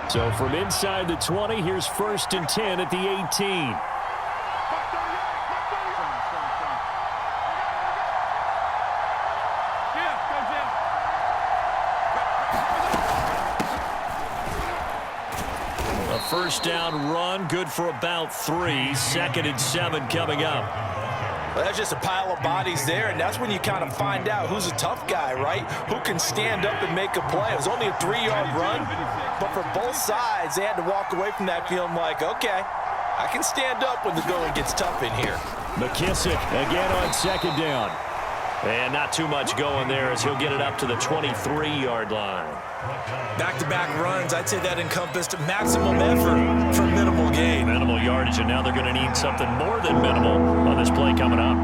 So from inside the 20, here's 1st and 10 at the 18. A first down run, good for about 3. 2nd and 7 coming up. Well, that's just a pile of bodies there, and that's when you kind of find out who's a tough guy, right? Who can stand up and make a play. It was only a 3-yard run, but for both sides, they had to walk away from that feeling like, okay, I can stand up when the going gets tough in here. McKissick again on 2nd down. And not too much going there as he'll get it up to the 23-yard line. Back-to-back runs, I'd say that encompassed maximum effort for minimal gain. Minimal yardage, and now they're going to need something more than minimal on this play coming up.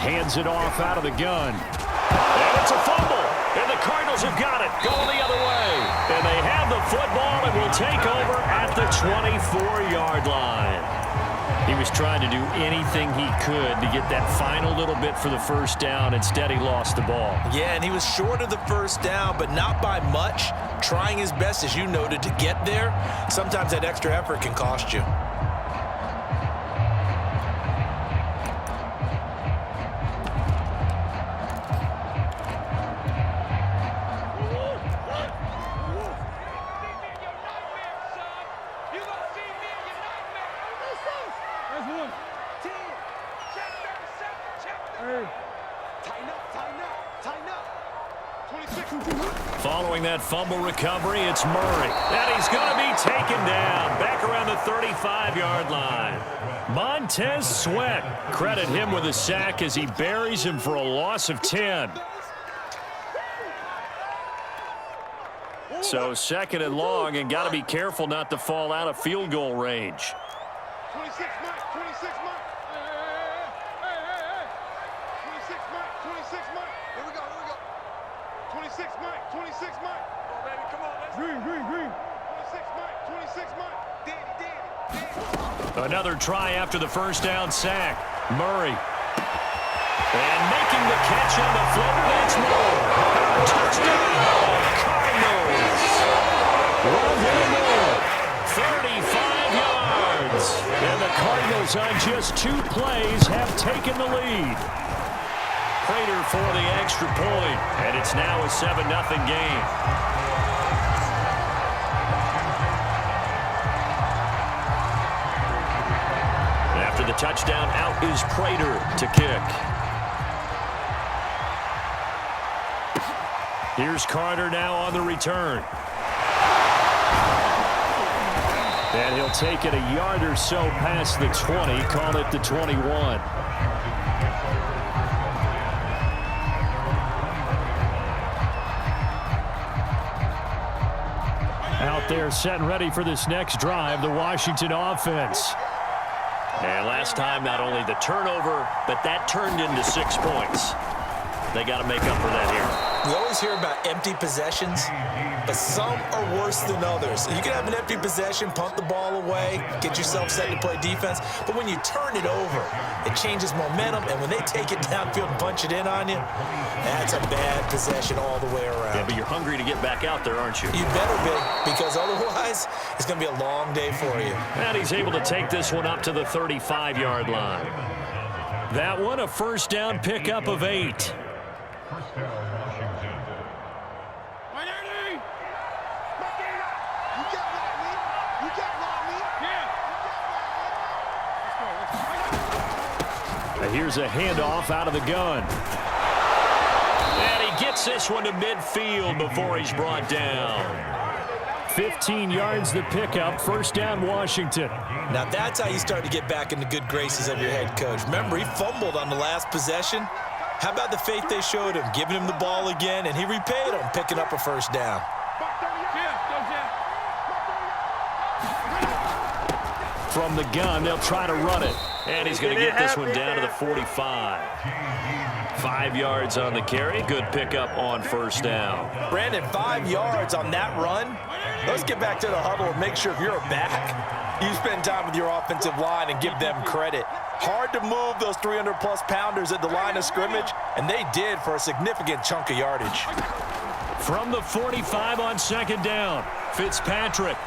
Hands it off out of the gun. And it's a fumble. And the Cardinals have got it. Going the other way. And they have the football and will take over at the 24-yard line. He was trying to do anything he could to get that final little bit for the first down. Instead, he lost the ball. Yeah, and he was short of the first down, but not by much. Trying his best, as you noted, to get there. Sometimes that extra effort can cost you. Following that fumble recovery, it's Murray. And he's going to be taken down back around the 35-yard line. Montez Sweat, credit him with a sack as he buries him for a loss of 10. So 2nd and long, and got to be careful not to fall out of field goal range. 26 Mike, 26 Mike. Hey. 26 Mike, 26 Mike. Here we go. 26 Mike, 26 Mike. Come on, baby, come on. Let's green. 26 Mike. Danny. Another try after the first down sack. Murray. And making the catch on the floater, that's Moore. Touchdown, Cardinals. Moore, 35 yards. And the Cardinals on just 2 plays have taken the lead. Prater for the extra point, and it's now a 7-0 game. After the touchdown, out is Prater to kick. Here's Carter now on the return. And he'll take it a yard or so past the 20, call it the 21. Out there set and ready for this next drive, the Washington offense. And last time, not only the turnover, but that turned into 6 points. They got to make up for that here. We always hear about empty possessions, but some are worse than others. You can have an empty possession, punt the ball away, get yourself set to play defense, but when you turn it over, it changes momentum, and when they take it downfield and punch it in on you, that's a bad possession all the way around. Yeah, but you're hungry to get back out there, aren't you? You better be, because otherwise, it's going to be a long day for you. And he's able to take this one up to the 35-yard line. That one, a first down pickup of 8. Here's a handoff out of the gun. And he gets this one to midfield before he's brought down. 15 yards the pickup, first down Washington. Now that's how you start to get back in the good graces of your head coach. Remember, he fumbled on the last possession. How about the faith they showed him, giving him the ball again, and he repaid him, picking up a first down. From the gun, they'll try to run it. And he's going to get this one down to the 45. 5 yards on the carry. Good pickup on first down. Brandon, 5 yards on that run. Let's get back to the huddle and make sure if you're a back, You spend time with your offensive line and give them credit. Hard to move those 300-plus pounders at the line of scrimmage, and they did for a significant chunk of yardage. From the 45 on second down, Fitzpatrick.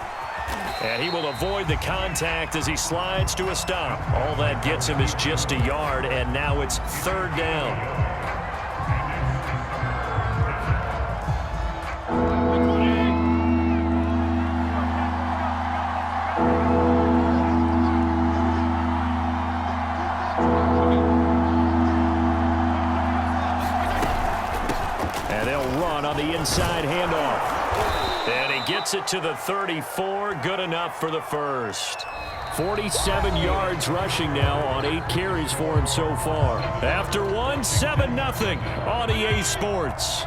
And he will avoid the contact as he slides to a stop. All that gets him is just a yard, and now it's third down. Inside handoff. And he gets it to the 34. Good enough for the first. 47 yards rushing now on 8 carries for him so far. After one, 7-0 on EA Sports.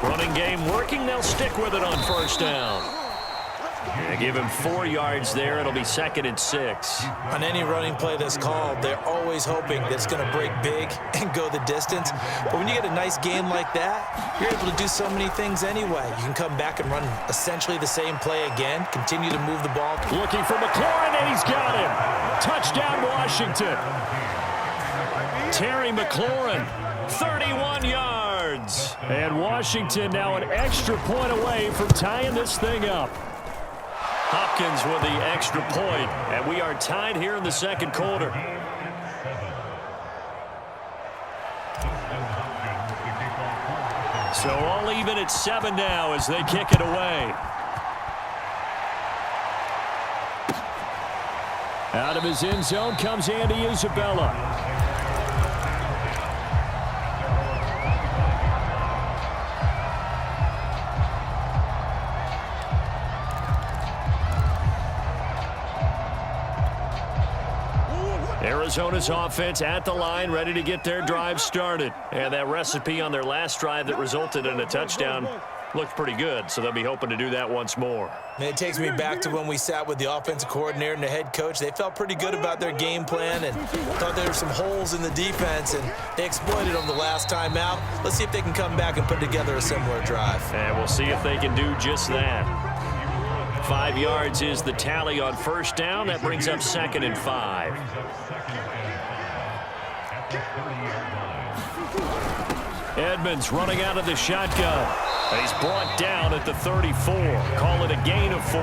Running game working. They'll stick with it on first down. They give him 4 yards there. It'll be 2nd and 6. On any running play that's called, they're always hoping that it's going to break big and go the distance. But when you get a nice game like that, you're able to do so many things anyway. You can come back and run essentially the same play again, continue to move the ball. Looking for McLaurin, and he's got him. Touchdown, Washington. Terry McLaurin, 31 yards. And Washington now an extra point away from tying this thing up. Hopkins with the extra point, and we are tied here in the second quarter. So all even at 7 now as they kick it away. Out of his end zone comes Andy Isabella. Arizona's offense at the line, ready to get their drive started. And that recipe on their last drive that resulted in a touchdown looked pretty good, so they'll be hoping to do that once more. It takes me back to when we sat with the offensive coordinator and the head coach. They felt pretty good about their game plan and thought there were some holes in the defense, and they exploited them the last time out. Let's see if they can come back and put together a similar drive. And we'll see if they can do just that. 5 yards is the tally on first down. That brings up 2nd and 5. Edmonds running out of the shotgun. He's brought down at the 34. Call it a gain of 4.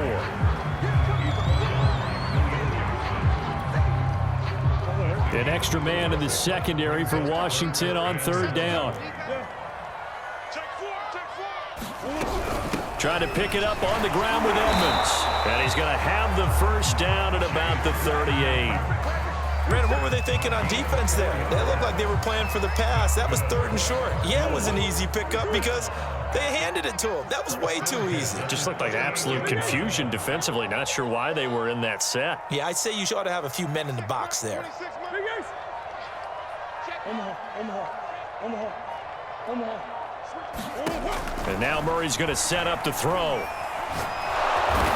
An extra man in the secondary for Washington on third down. Trying to pick it up on the ground with Edmonds. And he's going to have the first down at about the 38. Brandon, what were they thinking on defense there? They looked like they were playing for the pass. That was 3rd and short. Yeah, it was an easy pickup because they handed it to him. That was way too easy. It just looked like absolute confusion defensively. Not sure why they were in that set. Yeah, I'd say you ought to have a few men in the box there. And now Murray's going to set up to throw.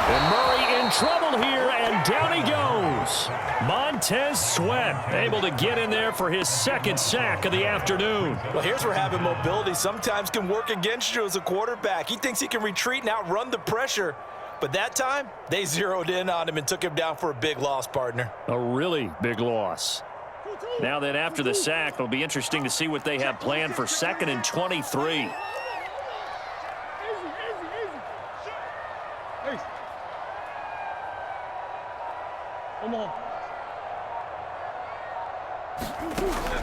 And Murray in trouble here, and down he goes. Montez Sweat able to get in there for his 2nd sack of the afternoon. Well, here's where having mobility sometimes can work against you as a quarterback. He thinks he can retreat and outrun the pressure. But that time, they zeroed in on him and took him down for a big loss, partner. A really big loss. Now that after the sack, it'll be interesting to see what they have planned for 2nd and 23.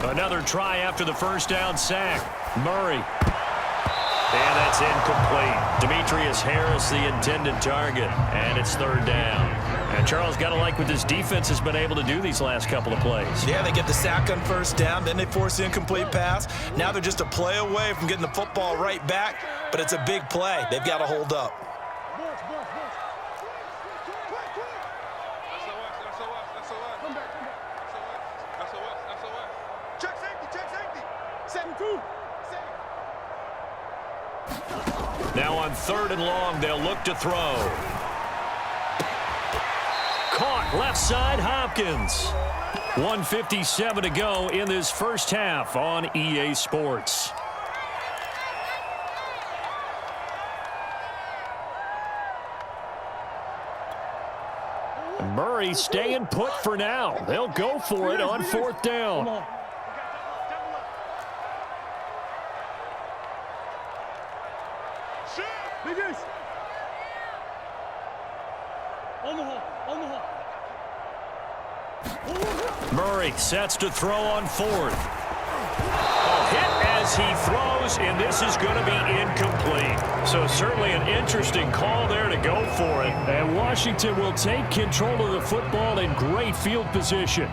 Another try after the first down sack. Murray. And that's incomplete. Demetrius Harris, the intended target. And it's 3rd down. And Charles, got to like what this defense has been able to do these last couple of plays. Yeah, they get the sack on first down, then they force the incomplete pass. Now they're just a play away from getting the football right back, but it's a big play. They've got to hold up. Now on 3rd and long, they'll look to throw. Left side, Hopkins. 1:57 to go in this first half on EA Sports. Murray staying put for now. They'll go for it on 4th down. Murray sets to throw on 4th. Hit as he throws, and this is going to be incomplete. So certainly an interesting call there to go for it. And Washington will take control of the football in great field position.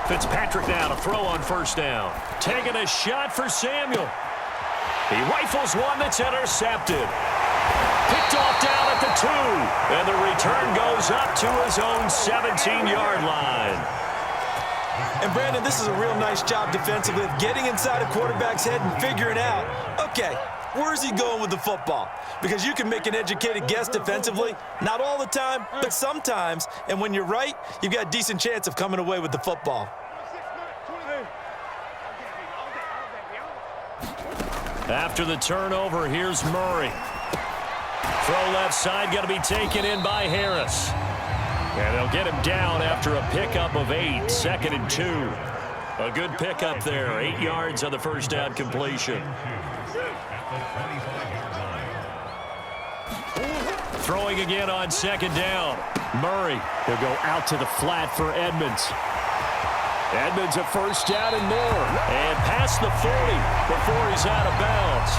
Fitzpatrick now to throw on 1st down. Taking a shot for Samuel. He rifles one that's intercepted. Picked off down at the 2. And the return goes up to his own 17-yard line. And, Brandon, this is a real nice job defensively of getting inside a quarterback's head and figuring out, okay, where's he going with the football? Because you can make an educated guess defensively. Not all the time, but sometimes. And when you're right, you've got a decent chance of coming away with the football. After the turnover, here's Murray. Throw left side, going to be taken in by Harris. And they'll get him down after a pickup of 8, 2nd and 2. A good pickup there, 8 yards on the first down completion. Throwing again on 2nd down. Murray, he'll go out to the flat for Edmonds. Edmonds a 1st down and more. And past the 40 before he's out of bounds.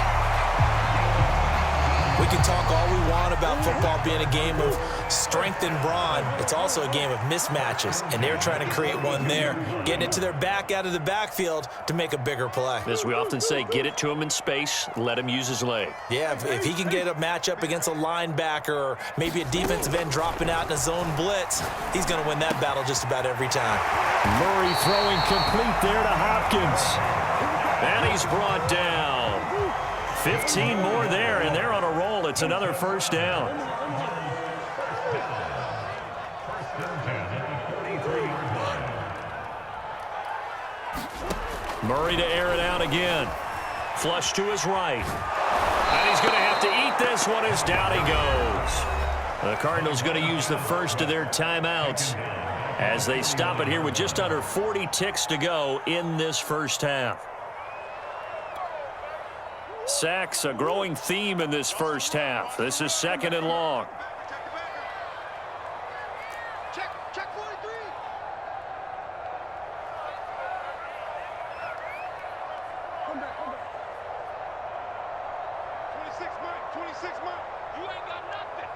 We can talk all we want about football being a game of strength and brawn. It's also a game of mismatches, and they're trying to create one there, getting it to their back out of the backfield to make a bigger play. As we often say, get it to him in space, let him use his leg. Yeah, if he can get a matchup against a linebacker or maybe a defensive end dropping out in a zone blitz, he's going to win that battle just about every time. Murray throwing complete there to Hopkins. And he's brought down. 15 more there, and they're on a roll. It's another 1st down. Murray to air it out again. Flush to his right. And he's going to have to eat this one as down he goes. The Cardinals going to use the first of their timeouts as they stop it here with just under 40 ticks to go in this first half. Sacks, a growing theme in this first half. This is 2nd and long. Check 43. Come back. 26 Mike. You ain't got nothing.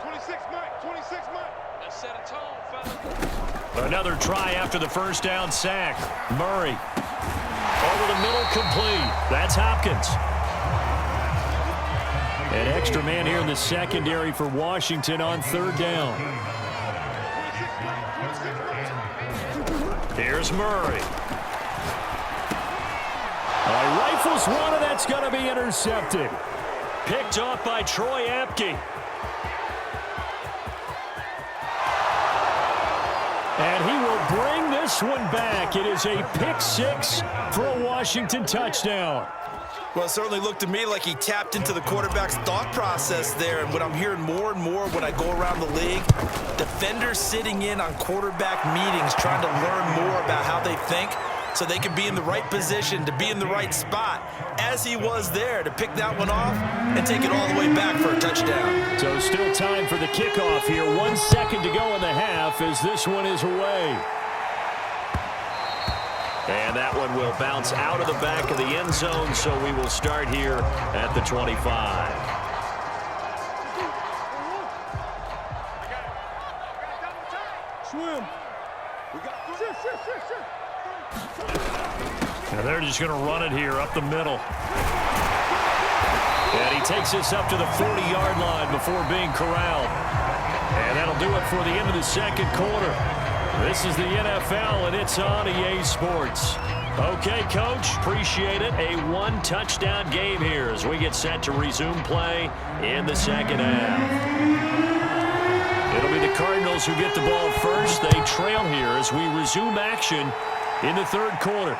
26 Mike. Let's set a tone, fella. Another try after the 1st down sack. Murray. Over the middle, complete. That's Hopkins. An extra man here in the secondary for Washington on 3rd down. Here's Murray. Rifles one, and that's going to be intercepted. Picked off by Troy Apke. And he will bring this one back. It is a pick 6 for a Washington touchdown. Well, it certainly looked to me like he tapped into the quarterback's thought process there. And what I'm hearing more and more when I go around the league, defenders sitting in on quarterback meetings trying to learn more about how they think so they can be in the right position, to be in the right spot, as he was there to pick that one off and take it all the way back for a touchdown. So still time for the kickoff here. 1 second to go in the half as this one is away. And that one will bounce out of the back of the end zone, so we will start here at the 25. Swim. And they're just going to run it here up the middle. And he takes this up to the 40-yard line before being corralled. And that'll do it for the end of the second quarter. This is the NFL, and it's on EA Sports. Okay, Coach, appreciate it. A one-touchdown game here as we get set to resume play in the second half. It'll be the Cardinals who get the ball first. They trail here as we resume action in the third quarter.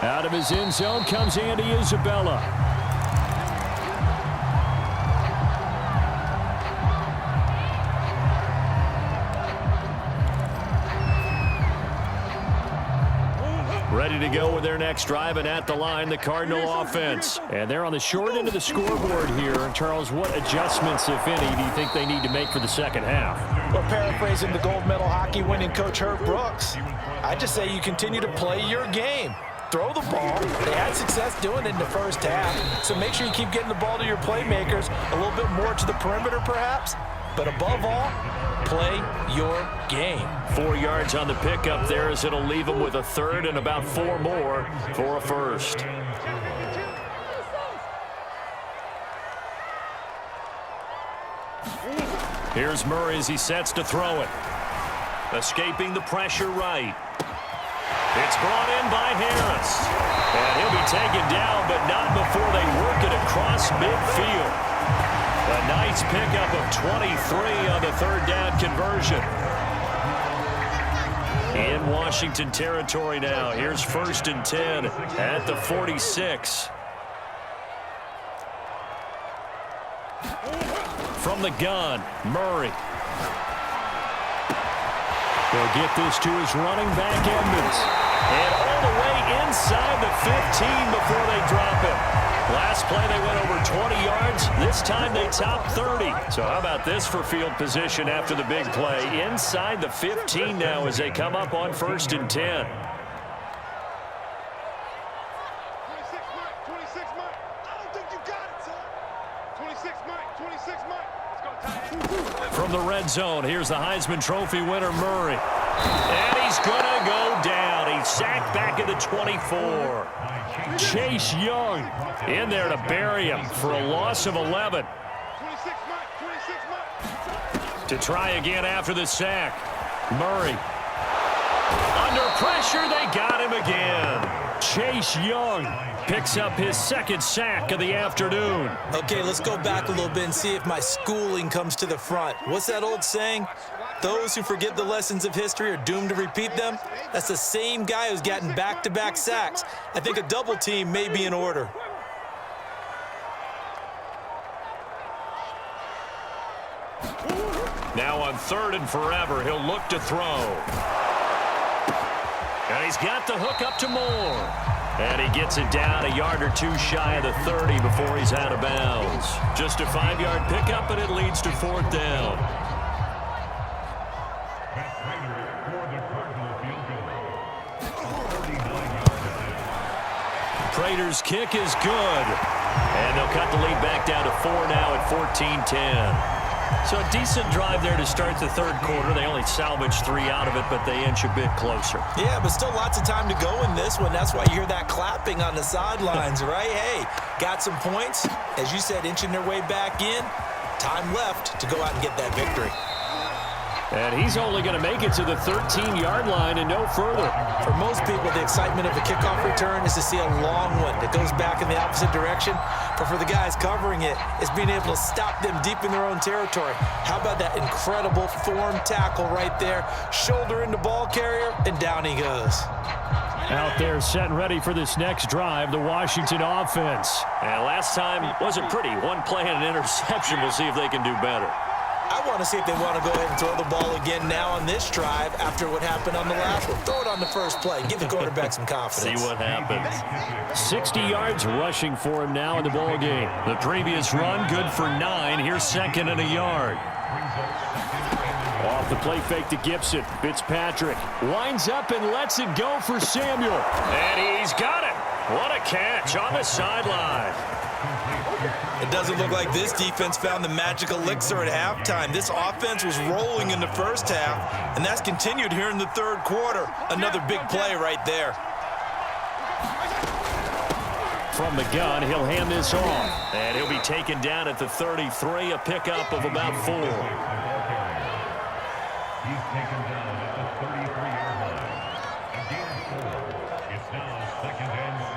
Out of his end zone comes Andy Isabella. Ready to go with their next drive, and at the line, the Cardinal offense. And they're on the short end of the scoreboard here. Charles, what adjustments, if any, do you think they need to make for the second half? Well, paraphrasing the gold medal hockey winning coach Herb Brooks, I just say you continue to play your game. Throw the ball. They had success doing it in the first half, so make sure you keep getting the ball to your playmakers, a little bit more to the perimeter perhaps, but above all, play your game. 4 yards on the pickup there as it'll leave them with a third and about 4 more for a first. Here's Murray as he sets to throw it. Escaping the pressure right. It's brought in by Harris. And he'll be taken down, but not before they work it across midfield. A nice pickup of 23 on the third down conversion. In Washington territory now. Here's 1st and 10 at the 46. From the gun, Murray. He'll get this to his running back, Edmonds. And all the way inside the 15 before they drop him. Last play, they went over 20 yards. This time, they topped 30. So how about this for field position after the big play? Inside the 15 now as they come up on 1st and 10. 26 Mike. I don't think you got it, son. 26 Mike. 26 Mike. Let's go, From the red zone, here's the Heisman Trophy winner, Murray. And he's going to go down. He's sacked back at the 24. Chase Young in there to bury him for a loss of 11. 26 Mike. To try again after the sack. Murray. Under pressure, they got him again. Chase Young picks up his second sack of the afternoon. Okay, let's go back a little bit and see if my schooling comes to the front. What's that old saying? Those who forget the lessons of history are doomed to repeat them. That's the same guy who's gotten back-to-back sacks. I think a double team may be in order. Now on 3rd and forever, he'll look to throw. And he's got the hook up to Moore. And he gets it down a yard or two shy of the 30 before he's out of bounds. Just a 5-yard pickup, and it leads to 4th down. Prater's kick is good. And they'll cut the lead back down to 4 now at 14-10. So a decent drive there to start the third quarter. They only salvaged 3 out of it, but they inch a bit closer. Yeah, but still lots of time to go in this one. That's why you hear that clapping on the sidelines, right? Hey, got some points. As you said, inching their way back in. Time left to go out and get that victory. And he's only going to make it to the 13-yard line and no further. For most people, the excitement of a kickoff return is to see a long one that goes back in the opposite direction. But for the guys covering it, it's being able to stop them deep in their own territory. How about that incredible form tackle right there? Shoulder into ball carrier, and down he goes. Out there set and ready for this next drive, the Washington offense. And last time wasn't pretty. One play and an interception. We'll see if they can do better. I want to see if they want to go ahead and throw the ball again now on this drive after what happened on the last one. Throw it on the first play. Give the quarterback some confidence. See what happens. 60 yards rushing for him now in the ball game. The previous run, good for 9. Here's 2nd and a yard. Off the play fake to Gibson. Fitzpatrick winds up and lets it go for Samuel. And he's got it. What a catch on the sideline. It doesn't look like this defense found the magic elixir at halftime. This offense was rolling in the first half, and that's continued here in the third quarter. Another big play right there. From the gun, he'll hand this off. And he'll be taken down at the 33, a pickup of about 4. He's taken down at the 33-yard line. Again, 4. It's now 2nd and 6.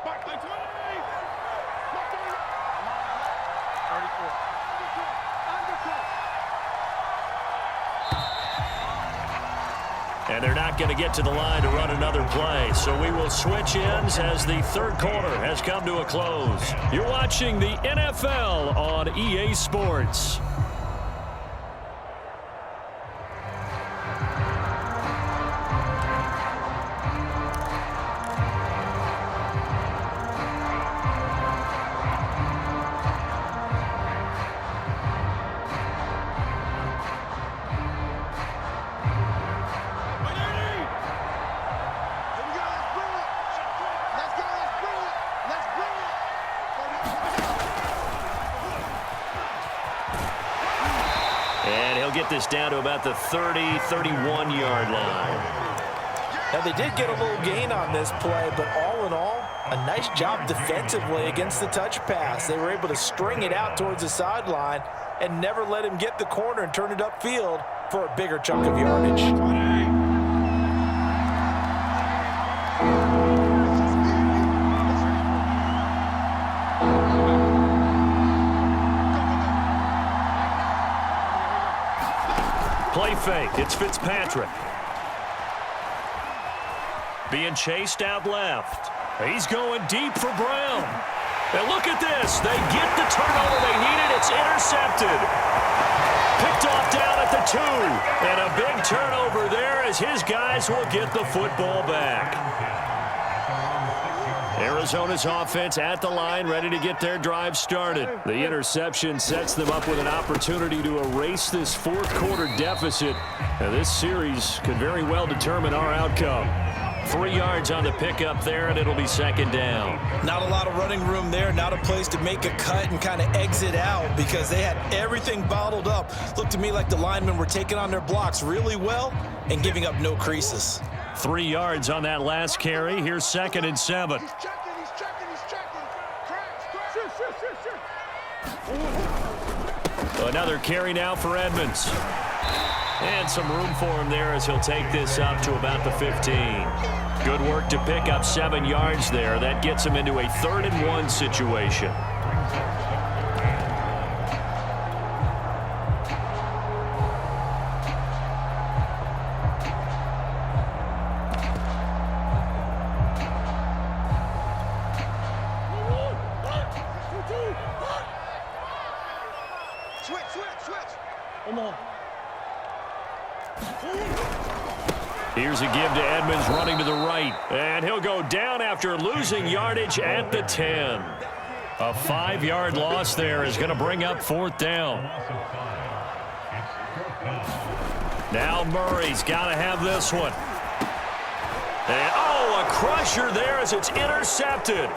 Back to 20. Back to 34. And they're not going to get to the line to run another play. So we will switch ends as the third quarter has come to a close. You're watching the NFL on EA Sports. Get this down to about the 30-31-yard line. Now, they did get a little gain on this play, but all in all, a nice job defensively against the touch pass. They were able to string it out towards the sideline and never let him get the corner and turn it upfield for a bigger chunk of yardage. Play fake. It's Fitzpatrick. Being chased out left. He's going deep for Brown. And look at this. They get the turnover they needed. It's intercepted. Picked off down at the 2. And a big turnover there as his guys will get the football back. Arizona's offense at the line, ready to get their drive started. The interception sets them up with an opportunity to erase this fourth quarter deficit. And this series could very well determine our outcome. 3 yards on the pickup there, and it'll be 2nd down. Not a lot of running room there, not a place to make a cut and kind of exit out because they had everything bottled up. Looked to me like the linemen were taking on their blocks really well and giving up no creases. 3 yards on that last carry. Here's 2nd and 7. He's checking. Cracks. Another carry now for Edmonds. And some room for him there as he'll take this up to about the 15. Good work to pick up 7 yards there. That gets him into a 3rd and 1 situation. Here's a give to Edmonds running to the right. And he'll go down after losing yardage at the 10. A 5-yard loss there is going to bring up 4th down. Now Murray's got to have this one. And, a crusher there as it's intercepted.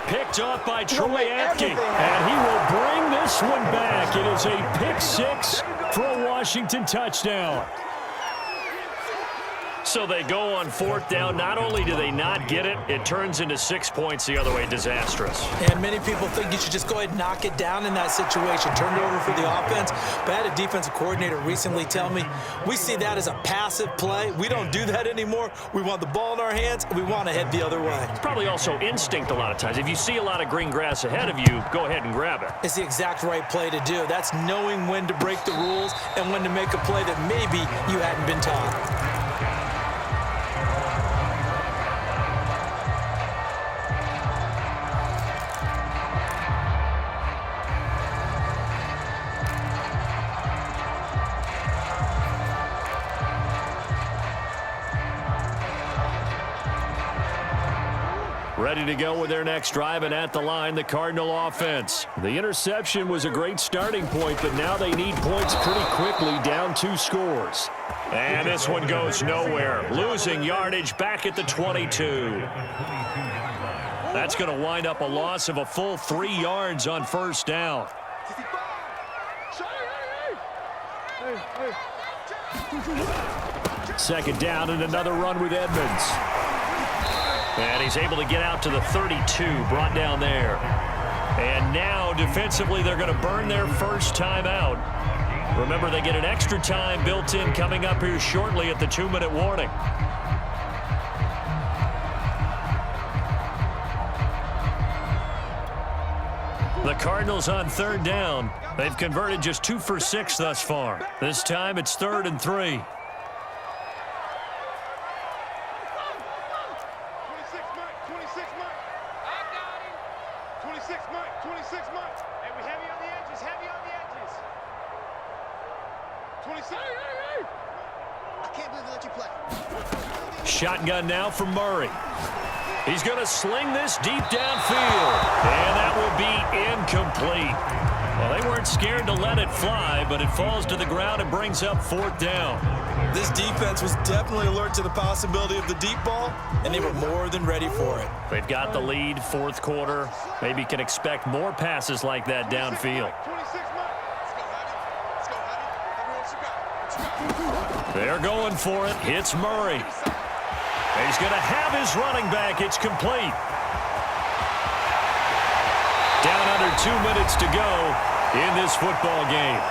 Picked off by Troy Apke. And he will bring this one back. It is a pick 6 for a Washington touchdown. So they go on 4th down. Not only do they not get it, it turns into 6 points the other way. Disastrous. And many people think you should just go ahead and knock it down in that situation. Turn it over for the offense. But I had a defensive coordinator recently tell me, we see that as a passive play. We don't do that anymore. We want the ball in our hands, and we want to head the other way. It's probably also instinct a lot of times. If you see a lot of green grass ahead of you, go ahead and grab it. It's the exact right play to do. That's knowing when to break the rules and when to make a play that maybe you hadn't been taught. Ready to go with their next drive, and at the line, the Cardinal offense. The interception was a great starting point, but now they need points pretty quickly, down 2 scores. And this one goes nowhere. Losing yardage back at the 22. That's going to wind up a loss of a full 3 yards on 1st down. Second down and another run with Edmonds. And he's able to get out to the 32, brought down there. And now, defensively, they're going to burn their first timeout. Remember, they get an extra time built in coming up here shortly at the 2-minute warning. The Cardinals on third down. They've converted just 2 for 6 thus far. This time it's 3rd and 3. 26 Mike, 26 Mike. Hey, we heavy on the edges, heavy on the edges. 26. I can't believe they let you play. Shotgun now from Murray. He's going to sling this deep downfield. And that will be incomplete. Well, they weren't scared to let it fly, but it falls to the ground and brings up 4th down. This defense was definitely alert to the possibility of the deep ball, and they were more than ready for it. They've got the lead, 4th quarter. Maybe can expect more passes like that downfield. 26 Mike. Let's go, Hattie. Everyone, you got it. They're going for it. Hits Murray. He's going to have his running back. It's complete. Down under 2 minutes to go in this football game.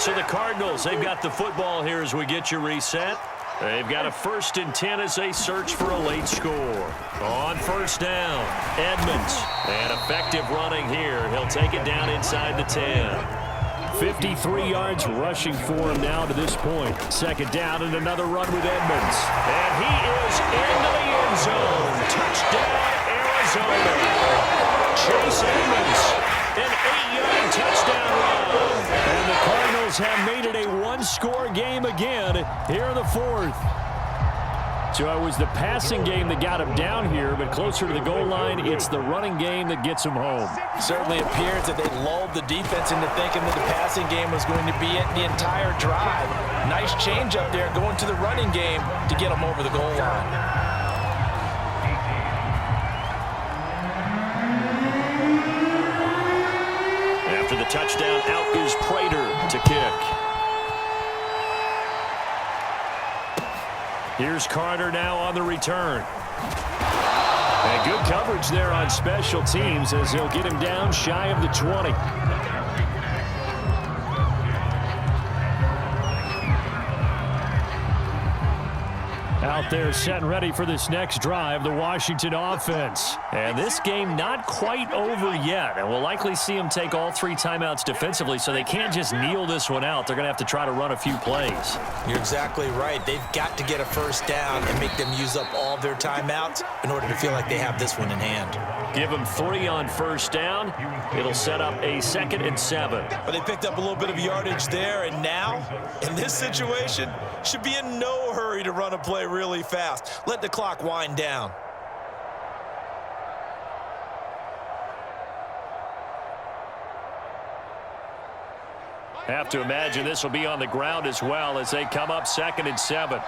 So the Cardinals, they've got the football here as we get you reset. They've got a 1st and 10 as they search for a late score. On 1st down, Edmonds. And effective running here. He'll take it down inside the 10. 53 yards rushing for him now to this point. 2nd down and another run with Edmonds. And he is into the end zone. Touchdown, Arizona. Chase Edmonds, an 8-yard touchdown run. And the Cardinals have made it a 1-score game again here in the 4th. So it was the passing game that got him down here, but closer to the goal line, it's the running game that gets him home. Certainly appears that they lulled the defense into thinking that the passing game was going to be it the entire drive. Nice change up there going to the running game to get them over the goal line. After the touchdown, out is Prater to kick. Here's Carter now on the return. And good coverage there on special teams as he'll get him down shy of the 20. Out there set and ready for this next drive, the Washington offense. And this game not quite over yet. And we'll likely see them take all 3 timeouts defensively, so they can't just kneel this one out. They're going to have to try to run a few plays. You're exactly right. They've got to get a 1st down and make them use up all their timeouts in order to feel like they have this one in hand. Give them 3 on 1st down. It'll set up a 2nd and 7. But they picked up a little bit of yardage there, and now, in this situation, should be in no hurry to run a play really fast. Let the clock wind down. Have to imagine this will be on the ground as well as they come up 2nd and 7.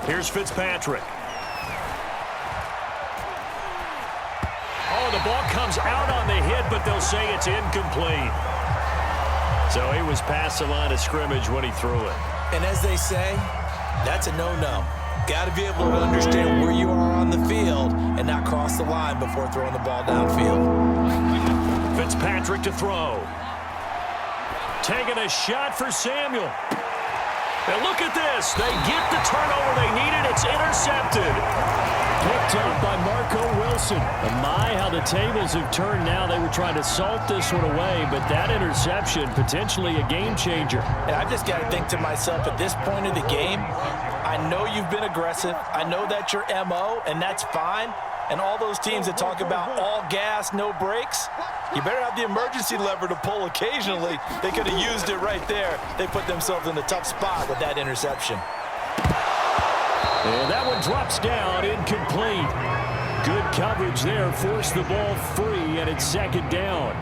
Here's Fitzpatrick. Oh, the ball comes out on the hit, but they'll say it's incomplete. So he was past the line of scrimmage when he threw it. And as they say, that's a no-no. Got to be able to understand where you are on the field and not cross the line before throwing the ball downfield. Fitzpatrick to throw. Taking a shot for Samuel. Now look at this. They get the turnover they needed. It's intercepted. Picked up by Marco Wilson. And my, how the tables have turned now. They were trying to salt this one away, but that interception, potentially a game changer. And I've just got to think to myself, at this point of the game, I know you've been aggressive. I know that's your MO, and that's fine. And all those teams that talk about all gas, no brakes, you better have the emergency lever to pull occasionally. They could have used it right there. They put themselves in a tough spot with that interception. And that one drops down, incomplete. Good coverage there, forced the ball free, and it's 2nd down.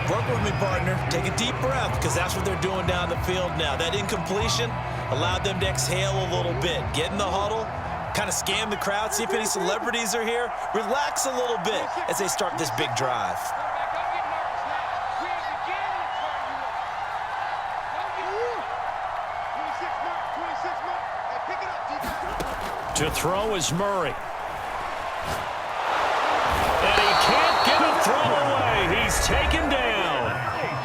Work with me, partner. Take a deep breath, because that's what they're doing down the field now. That incompletion allowed them to exhale a little bit. Get in the huddle, kind of scan the crowd, see if any celebrities are here. Relax a little bit as they start this big drive. To throw is Murray. And he can't get a throw away. He's taken down.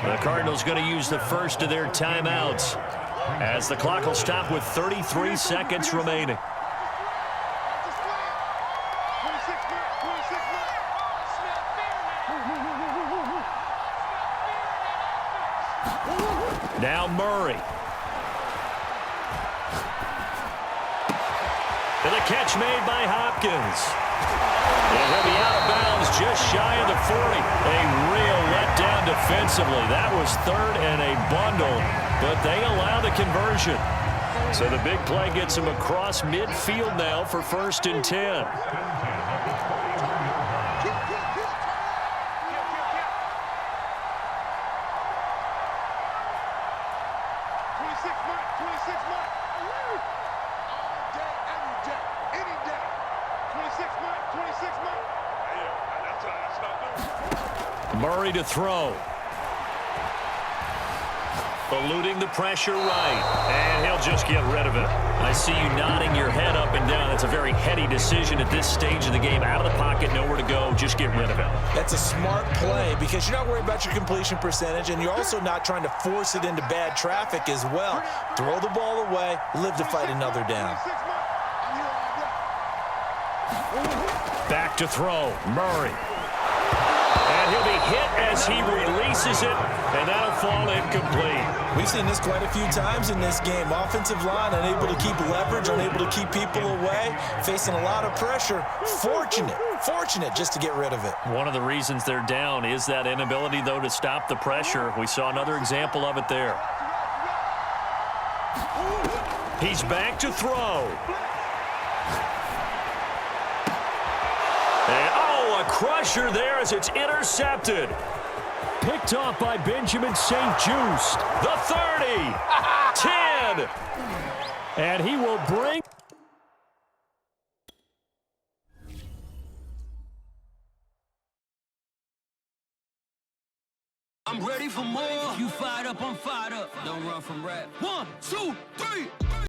The Cardinals going to use the first of their timeouts as the clock will stop with 33 seconds remaining. Now Murray. And the catch made by Hopkins. And he'll be out of bounds just shy of the 40. A real letdown defensively. That was third and a bundle, but they allow the conversion. So the big play gets him across midfield now for 1st and 10. Murray to throw. Eluding the pressure right. And he'll just get rid of it. I see you nodding your head up and down. That's a very heady decision at this stage of the game. Out of the pocket, nowhere to go. Just get rid of it. That's a smart play because you're not worried about your completion percentage, and you're also not trying to force it into bad traffic as well. Throw the ball away, live to fight another down. Back to throw. Murray. And he'll be hit as he releases it, and that'll fall incomplete. We've seen this quite a few times in this game. Offensive line unable to keep leverage, unable to keep people away, facing a lot of pressure. Fortunate just to get rid of it. One of the reasons they're down is that inability, though, to stop the pressure. We saw another example of it there. He's back to throw. A crusher there as it's intercepted. Picked off by Benjamin St. Juste. The 30. 10. And he will bring. I'm ready for more. You fired up, I'm fired up. Don't run from rap. 1, 2.